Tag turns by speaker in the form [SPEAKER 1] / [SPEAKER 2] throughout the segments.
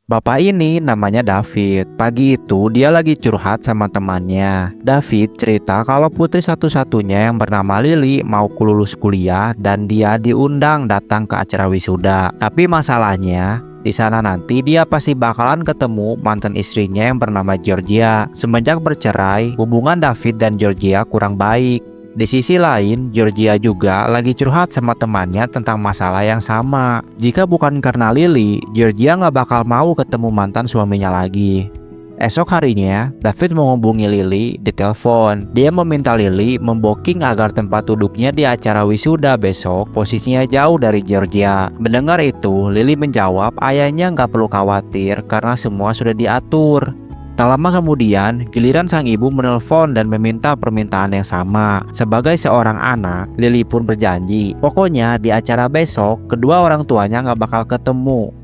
[SPEAKER 1] Bapak ini namanya David. Pagi itu dia lagi curhat sama temannya. David cerita kalau putri satu-satunya yang bernama Lily mau lulus kuliah dan dia diundang datang ke acara wisuda. Tapi masalahnya di sana nanti dia pasti bakalan ketemu mantan istrinya yang bernama Georgia. Semenjak bercerai, hubungan David dan Georgia kurang baik. Di sisi lain, Georgia juga lagi curhat sama temannya tentang masalah yang sama. Jika bukan karena Lily, Georgia nggak bakal mau ketemu mantan suaminya lagi. Esok harinya, David menghubungi Lily di telepon. Dia meminta Lily membooking agar tempat duduknya di acara wisuda besok posisinya jauh dari Georgia. Mendengar itu, Lily menjawab ayahnya nggak perlu khawatir karena semua sudah diatur. Tak lama kemudian, giliran sang ibu menelpon dan meminta permintaan yang sama. Sebagai seorang anak, Lily pun berjanji, pokoknya di acara besok, kedua orang tuanya nggak bakal ketemu.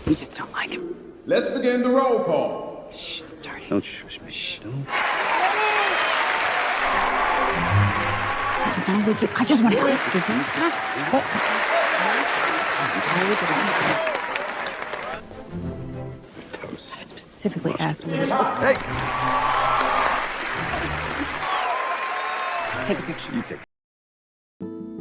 [SPEAKER 2] We just don't like him.
[SPEAKER 3] Let's begin the roll call.
[SPEAKER 2] Shh, it's starting.
[SPEAKER 4] Don't shush me. Shh. Don't.
[SPEAKER 2] I just want to ask you. I specifically asked you.
[SPEAKER 4] Hey.
[SPEAKER 2] Take a picture.
[SPEAKER 4] You take.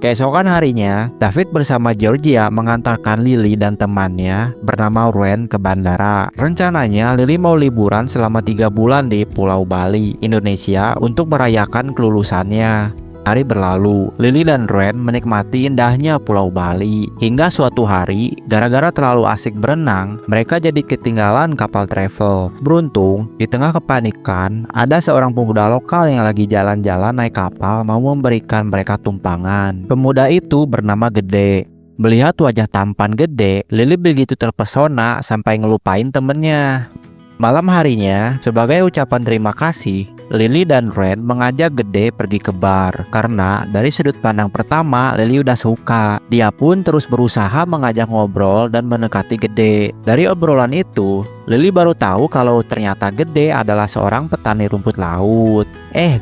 [SPEAKER 1] Keesokan harinya, David bersama Georgia mengantarkan Lily dan temannya bernama Ren ke bandara. Rencananya, Lily mau liburan selama 3 bulan di Pulau Bali, Indonesia untuk merayakan kelulusannya. Hari berlalu, Lily dan Ren menikmati indahnya Pulau Bali. Hingga suatu hari, gara-gara terlalu asik berenang, mereka jadi ketinggalan kapal travel. Beruntung, di tengah kepanikan, ada seorang pemuda lokal yang lagi jalan-jalan naik kapal mau memberikan mereka tumpangan. Pemuda itu bernama Gede. Melihat wajah tampan Gede, Lily begitu terpesona sampai ngelupain temennya. Malam harinya, sebagai ucapan terima kasih, Lily dan Ren mengajak Gede pergi ke bar. Karena dari sudut pandang pertama, Lily udah suka. Dia pun terus berusaha mengajak ngobrol dan mendekati Gede. Dari obrolan itu, Lily baru tahu kalau ternyata Gede adalah seorang petani rumput laut.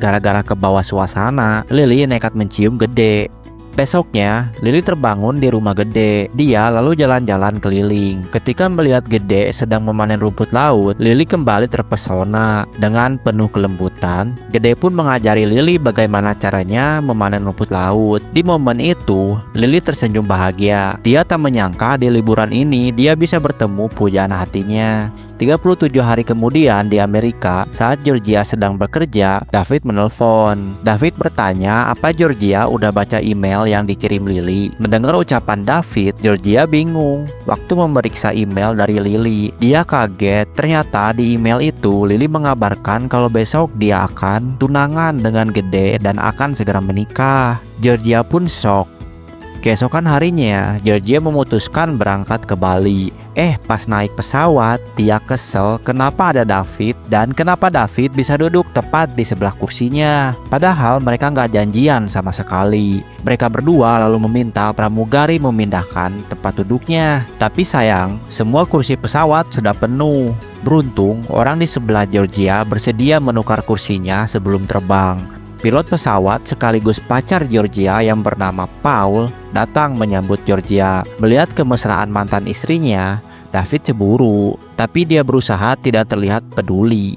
[SPEAKER 1] Gara-gara kebawa suasana, Lily nekat mencium Gede. Besoknya, Lily terbangun di rumah Gede. Dia lalu jalan-jalan keliling. Ketika melihat Gede sedang memanen rumput laut, Lily kembali terpesona. Dengan penuh kelembutan, Gede pun mengajari Lily bagaimana caranya memanen rumput laut. Di momen itu, Lily tersenyum bahagia. Dia tak menyangka di liburan ini dia bisa bertemu pujaan hatinya. 37 hari kemudian di Amerika, saat Georgia sedang bekerja, David menelpon. David bertanya apa Georgia udah baca email yang dikirim Lily. Mendengar ucapan David, Georgia bingung. Waktu memeriksa email dari Lily, dia kaget. Ternyata di email itu Lily mengabarkan kalau besok dia akan tunangan dengan Gede dan akan segera menikah. Georgia pun shock. Keesokan harinya, Georgia memutuskan berangkat ke Bali. Pas naik pesawat, dia kesel kenapa ada David dan kenapa David bisa duduk tepat di sebelah kursinya. Padahal mereka nggak janjian sama sekali. Mereka berdua lalu meminta pramugari memindahkan tempat duduknya. Tapi sayang, semua kursi pesawat sudah penuh. Beruntung, orang di sebelah Georgia bersedia menukar kursinya sebelum terbang. Pilot pesawat sekaligus pacar Georgia yang bernama Paul datang menyambut Georgia. Melihat kemesraan mantan istrinya, David cemburu, tapi dia berusaha tidak terlihat peduli.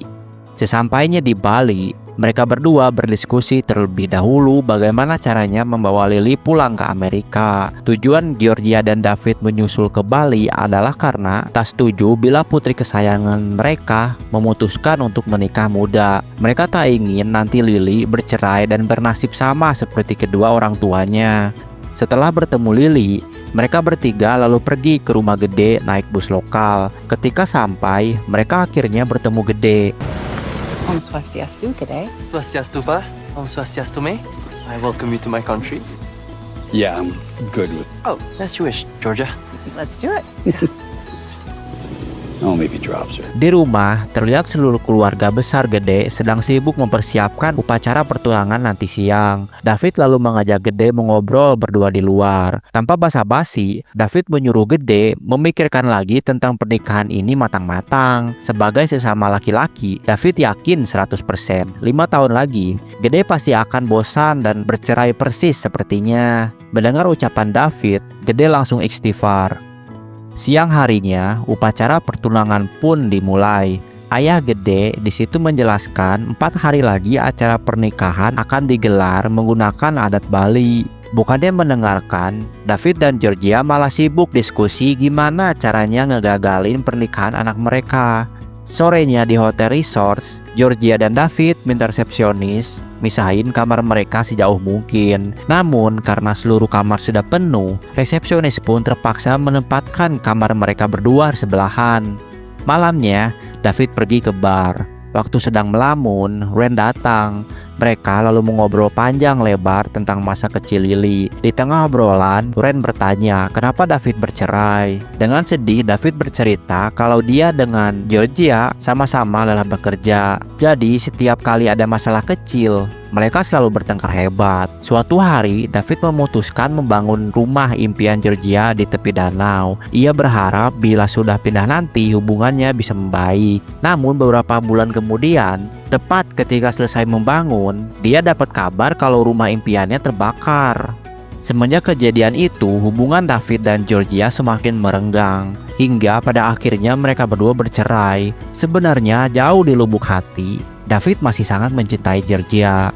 [SPEAKER 1] Sesampainya di Bali, mereka berdua berdiskusi terlebih dahulu bagaimana caranya membawa Lily pulang ke Amerika. Tujuan Georgia dan David menyusul ke Bali adalah karena tak setuju bila putri kesayangan mereka memutuskan untuk menikah muda. Mereka tak ingin nanti Lily bercerai dan bernasib sama seperti kedua orang tuanya. Setelah bertemu Lily, mereka bertiga lalu pergi ke rumah Gede naik bus lokal. Ketika sampai, mereka akhirnya bertemu Gede.
[SPEAKER 2] Om Swastiastu, Gede.
[SPEAKER 5] Swastiastu, Pa. Om Swastiastu, Me. I welcome you to my country.
[SPEAKER 4] Yeah, I'm good with.
[SPEAKER 5] Oh, that's your wish, Georgia.
[SPEAKER 2] Let's do it.
[SPEAKER 4] Oh, maybe drops her.
[SPEAKER 1] Di rumah, terlihat seluruh keluarga besar Gede sedang sibuk mempersiapkan upacara pertunangan nanti siang. David lalu mengajak Gede mengobrol berdua di luar. Tanpa basa-basi, David menyuruh Gede memikirkan lagi tentang pernikahan ini matang-matang. Sebagai sesama laki-laki, David yakin 100%, 5 tahun lagi, Gede pasti akan bosan dan bercerai persis sepertinya. Mendengar ucapan David, Gede langsung istighfar. Siang harinya, upacara pertunangan pun dimulai. Ayah Gede di situ menjelaskan 4 hari lagi acara pernikahan akan digelar menggunakan adat Bali. Bukannya mendengarkan, David dan Georgia malah sibuk diskusi gimana caranya ngegagalin pernikahan anak mereka. Sorenya di hotel resort, Georgia dan David minta resepsionis misahin kamar mereka sejauh mungkin. Namun karena seluruh kamar sudah penuh, resepsionis pun terpaksa menempatkan kamar mereka berdua sebelahan. Malamnya, David pergi ke bar. Waktu sedang melamun, Ren datang. Mereka lalu mengobrol panjang lebar tentang masa kecil Lily. Di tengah obrolan, Ren bertanya kenapa David bercerai. Dengan sedih, David bercerita kalau dia dengan Georgia sama-sama lelah bekerja. Jadi setiap kali ada masalah kecil, mereka selalu bertengkar hebat. Suatu hari, David memutuskan membangun rumah impian Georgia di tepi danau. Ia berharap bila sudah pindah nanti hubungannya bisa membaik. Namun beberapa bulan kemudian, tepat ketika selesai membangun, dia dapat kabar kalau rumah impiannya terbakar. Semenjak kejadian itu, hubungan David dan Georgia semakin merenggang. Hingga pada akhirnya mereka berdua bercerai. Sebenarnya jauh di lubuk hati, David masih sangat mencintai Georgia.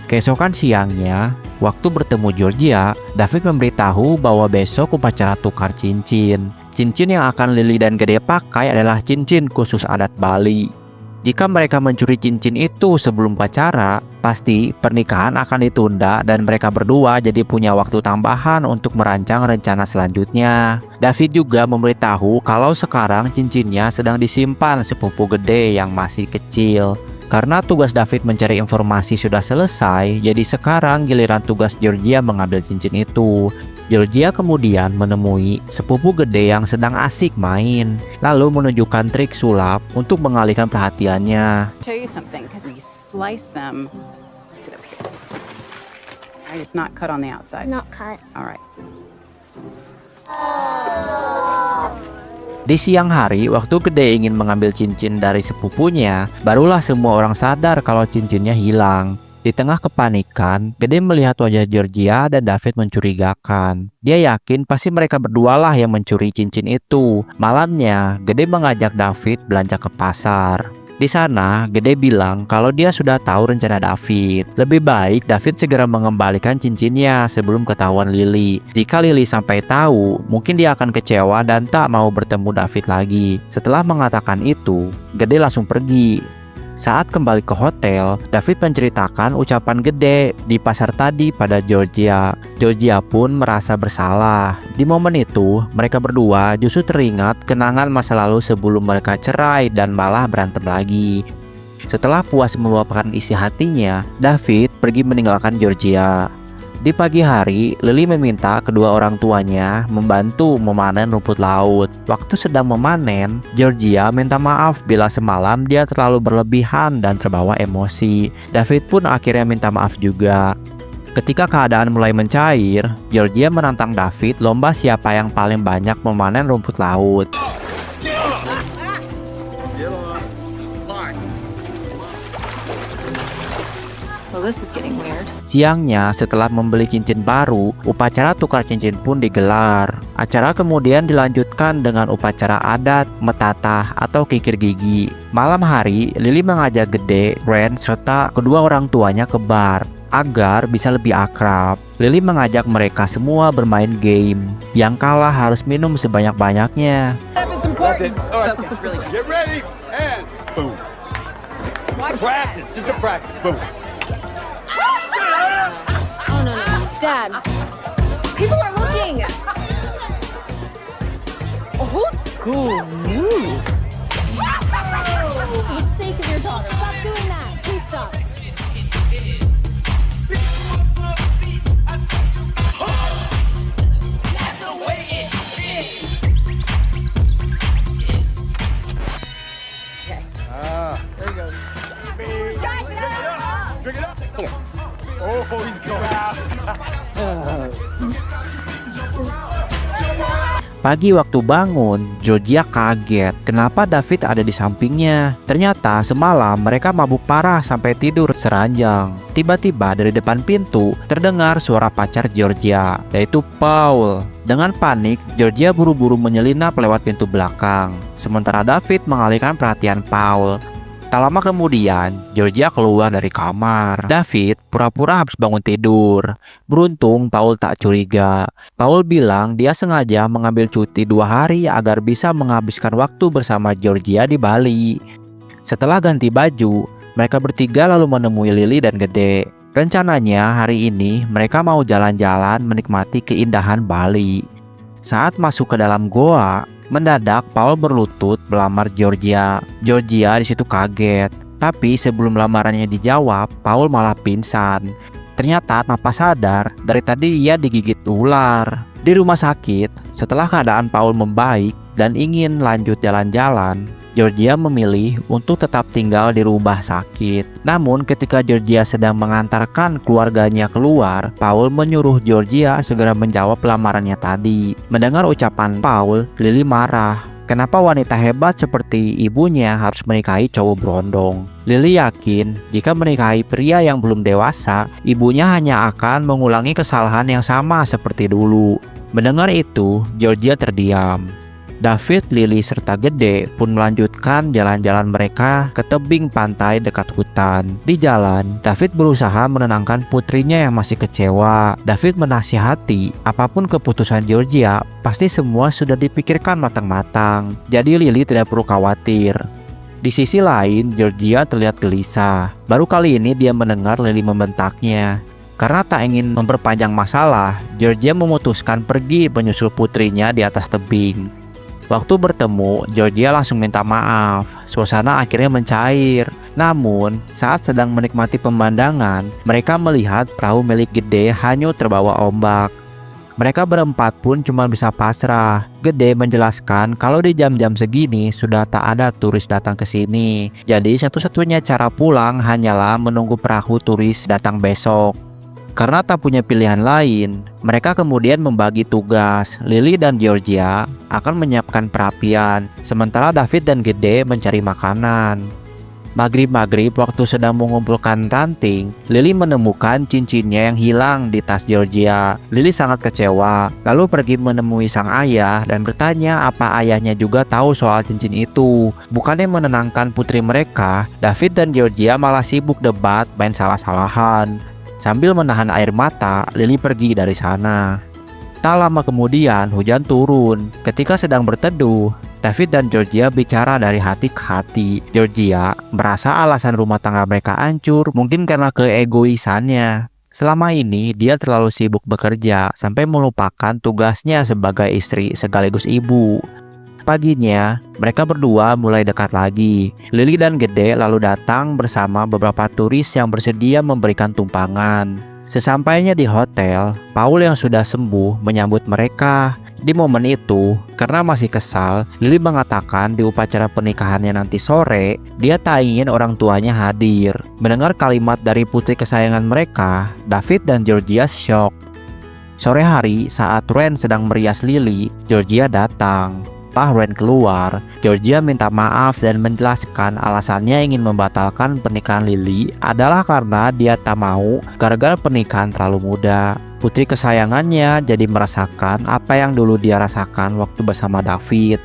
[SPEAKER 1] Keesokan siangnya, waktu bertemu Georgia, David memberitahu bahwa besok upacara tukar cincin. Cincin yang akan Lily dan Gede pakai adalah cincin khusus adat Bali. Jika mereka mencuri cincin itu sebelum upacara, pasti pernikahan akan ditunda dan mereka berdua jadi punya waktu tambahan untuk merancang rencana selanjutnya. David juga memberitahu kalau sekarang cincinnya sedang disimpan sepupu Gede yang masih kecil. Karena tugas David mencari informasi sudah selesai, jadi sekarang giliran tugas Georgia mengambil cincin itu. Georgia kemudian menemui sepupu Gede yang sedang asik main, lalu menunjukkan trik sulap untuk mengalihkan perhatiannya.
[SPEAKER 2] Show you something, because we slice them. Sit up here. Right, it's not cut on the outside.
[SPEAKER 6] Not cut.
[SPEAKER 2] All right.
[SPEAKER 1] Di siang hari, waktu Gede ingin mengambil cincin dari sepupunya, barulah semua orang sadar kalau cincinnya hilang. Di tengah kepanikan, Gede melihat wajah Georgia dan David mencurigakan. Dia yakin pasti mereka berdualah yang mencuri cincin itu. Malamnya, Gede mengajak David belanja ke pasar. Di sana, Gede bilang kalau dia sudah tahu rencana David. Lebih baik David segera mengembalikan cincinnya sebelum ketahuan Lily. Jika Lily sampai tahu, mungkin dia akan kecewa dan tak mau bertemu David lagi. Setelah mengatakan itu, Gede langsung pergi. Saat kembali ke hotel, David menceritakan ucapan Gede di pasar tadi pada Georgia. Georgia pun merasa bersalah. Di momen itu, mereka berdua justru teringat kenangan masa lalu sebelum mereka cerai dan malah berantem lagi. Setelah puas meluapkan isi hatinya, David pergi meninggalkan Georgia. Di pagi hari, Lily meminta kedua orang tuanya membantu memanen rumput laut. Waktu sedang memanen, Georgia minta maaf bila semalam dia terlalu berlebihan dan terbawa emosi. David pun akhirnya minta maaf juga. Ketika keadaan mulai mencair, Georgia menantang David lomba siapa yang paling banyak memanen rumput laut.
[SPEAKER 6] Well, this is getting weird.
[SPEAKER 1] Siangnya, setelah membeli cincin baru, upacara tukar cincin pun digelar. Acara kemudian dilanjutkan dengan upacara adat, metatah, atau kikir gigi. Malam hari, Lily mengajak Gede, Ren, serta kedua orang tuanya ke bar agar bisa lebih akrab. Lily mengajak mereka semua bermain game. Yang kalah harus minum sebanyak-banyaknya.
[SPEAKER 3] That's it. All right. Get ready and boom. Practice, just a practice. Boom.
[SPEAKER 6] Oh, no. Dad. People are looking. Hold.
[SPEAKER 2] Cool move.
[SPEAKER 6] For the sake of your daughter, stop doing that. Please stop.
[SPEAKER 3] Drink it up. Oh, he's going out.
[SPEAKER 1] Pagi waktu bangun, Georgia kaget kenapa David ada di sampingnya. Ternyata semalam mereka mabuk parah sampai tidur seranjang. Tiba-tiba dari depan pintu terdengar suara pacar Georgia, yaitu Paul. Dengan panik, Georgia buru-buru menyelinap lewat pintu belakang. Sementara David mengalihkan perhatian Paul. Tak lama kemudian, Georgia keluar dari kamar. David pura-pura habis bangun tidur. Beruntung Paul tak curiga. Paul bilang dia sengaja mengambil cuti 2 hari agar bisa menghabiskan waktu bersama Georgia di Bali. Setelah ganti baju, mereka bertiga lalu menemui Lily dan Gede. Rencananya hari ini mereka mau jalan-jalan menikmati keindahan Bali. Saat masuk ke dalam goa, mendadak Paul berlutut melamar Georgia. Georgia di situ kaget. Tapi sebelum lamarannya dijawab, Paul malah pingsan. Ternyata tanpa sadar, dari tadi ia digigit ular. Di rumah sakit, setelah keadaan Paul membaik dan ingin lanjut jalan-jalan, Georgia memilih untuk tetap tinggal di rumah sakit. Namun ketika Georgia sedang mengantarkan keluarganya keluar, Paul menyuruh Georgia segera menjawab lamarannya tadi. Mendengar ucapan Paul, Lily marah. Kenapa wanita hebat seperti ibunya harus menikahi cowok berondong? Lily yakin jika menikahi pria yang belum dewasa, ibunya hanya akan mengulangi kesalahan yang sama seperti dulu. Mendengar itu, Georgia terdiam. David, Lily, serta Gede pun melanjutkan jalan-jalan mereka ke tebing pantai dekat hutan. Di jalan, David berusaha menenangkan putrinya yang masih kecewa. David menasihati, apapun keputusan Georgia, pasti semua sudah dipikirkan matang-matang. Jadi Lily tidak perlu khawatir. Di sisi lain, Georgia terlihat gelisah. Baru kali ini dia mendengar Lily membentaknya. Karena tak ingin memperpanjang masalah, Georgia memutuskan pergi menyusul putrinya di atas tebing. Waktu bertemu, Georgia langsung minta maaf. Suasana akhirnya mencair. Namun, saat sedang menikmati pemandangan, mereka melihat perahu milik Gede hanyut terbawa ombak. Mereka berempat pun cuma bisa pasrah. Gede menjelaskan kalau di jam-jam segini sudah tak ada turis datang ke sini. Jadi satu-satunya cara pulang hanyalah menunggu perahu turis datang besok. Karena tak punya pilihan lain, mereka kemudian membagi tugas. Lily dan Georgia akan menyiapkan perapian, sementara David dan Gede mencari makanan. Maghrib-maghrib waktu sedang mengumpulkan ranting, Lily menemukan cincinnya yang hilang di tas Georgia. Lily sangat kecewa, lalu pergi menemui sang ayah dan bertanya apa ayahnya juga tahu soal cincin itu. Bukannya menenangkan putri mereka, David dan Georgia malah sibuk debat main salah-salahan. Sambil menahan air mata, Lily pergi dari sana. Tak lama kemudian, hujan turun. Ketika sedang berteduh, David dan Georgia bicara dari hati ke hati. Georgia merasa alasan rumah tangga mereka hancur mungkin karena keegoisannya. Selama ini, dia terlalu sibuk bekerja sampai melupakan tugasnya sebagai istri sekaligus ibu. Paginya, mereka berdua mulai dekat lagi. Lily dan Gede lalu datang bersama beberapa turis yang bersedia memberikan tumpangan. Sesampainya di hotel, Paul yang sudah sembuh menyambut mereka. Di momen itu, karena masih kesal, Lily mengatakan di upacara pernikahannya nanti sore, dia tak ingin orang tuanya hadir. Mendengar kalimat dari putri kesayangan mereka, David dan Georgia syok. Sore hari, saat Ren sedang merias Lily, Georgia datang. Pas Ren keluar, Georgia minta maaf dan menjelaskan alasannya ingin membatalkan pernikahan Lily adalah karena dia tak mau gara-gara pernikahan terlalu muda. Putri kesayangannya jadi merasakan apa yang dulu dia rasakan waktu bersama David.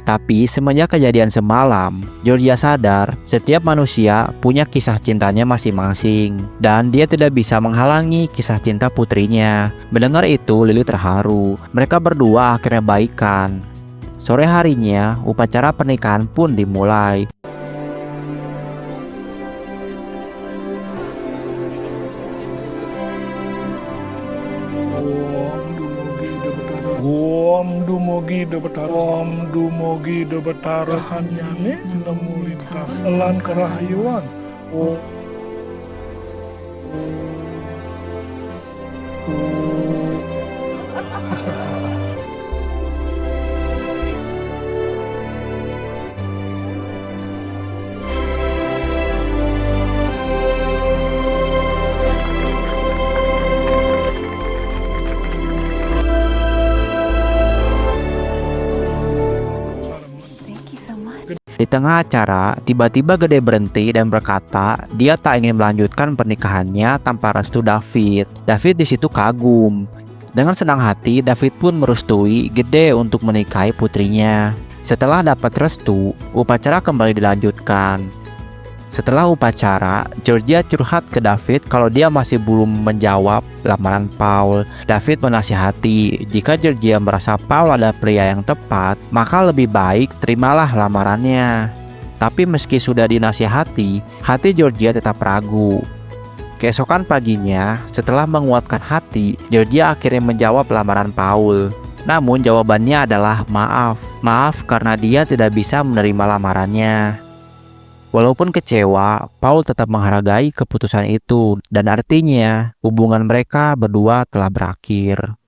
[SPEAKER 1] Tapi semenjak kejadian semalam, Georgia sadar setiap manusia punya kisah cintanya masing-masing dan dia tidak bisa menghalangi kisah cinta putrinya. Mendengar itu, Lily terharu. Mereka berdua akhirnya baikan. Sore harinya, upacara pernikahan pun dimulai.
[SPEAKER 7] Om dumugi de betara hanyane nemu lintas elan kerahayuan.
[SPEAKER 1] Di tengah acara, tiba-tiba Gede berhenti dan berkata dia tak ingin melanjutkan pernikahannya tanpa restu David. David di situ kagum. Dengan senang hati, David pun merestui Gede untuk menikahi putrinya. Setelah dapat restu, upacara kembali dilanjutkan. Setelah upacara, Georgia curhat ke David kalau dia masih belum menjawab lamaran Paul. David menasihati, jika Georgia merasa Paul adalah pria yang tepat, maka lebih baik terimalah lamarannya. Tapi meski sudah dinasihati, hati Georgia tetap ragu. Keesokan paginya, setelah menguatkan hati, Georgia akhirnya menjawab lamaran Paul. Namun jawabannya adalah maaf. Maaf karena dia tidak bisa menerima lamarannya. Walaupun kecewa, Paul tetap menghargai keputusan itu dan artinya hubungan mereka berdua telah berakhir.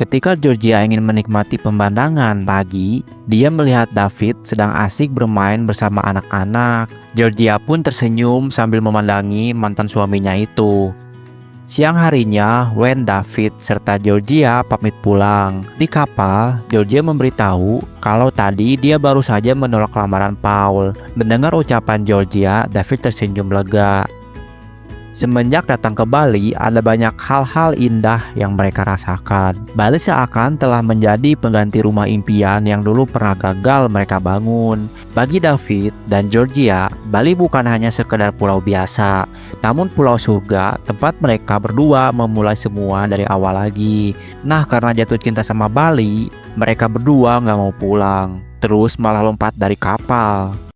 [SPEAKER 1] Ketika Georgia ingin menikmati pemandangan pagi, dia melihat David sedang asik bermain bersama anak-anak. Georgia pun tersenyum sambil memandangi mantan suaminya itu. Siang harinya, Wayne, David, serta Georgia pamit pulang. Di kapal, Georgia memberitahu kalau tadi dia baru saja menolak lamaran Paul. Mendengar ucapan Georgia, David tersenyum lega. Semenjak datang ke Bali, ada banyak hal-hal indah yang mereka rasakan. Bali seakan telah menjadi pengganti rumah impian yang dulu pernah gagal mereka bangun. Bagi David dan Georgia, Bali bukan hanya sekedar pulau biasa, namun pulau surga, tempat mereka berdua memulai semua dari awal lagi. Nah, karena jatuh cinta sama Bali, mereka berdua nggak mau pulang, terus malah lompat dari kapal.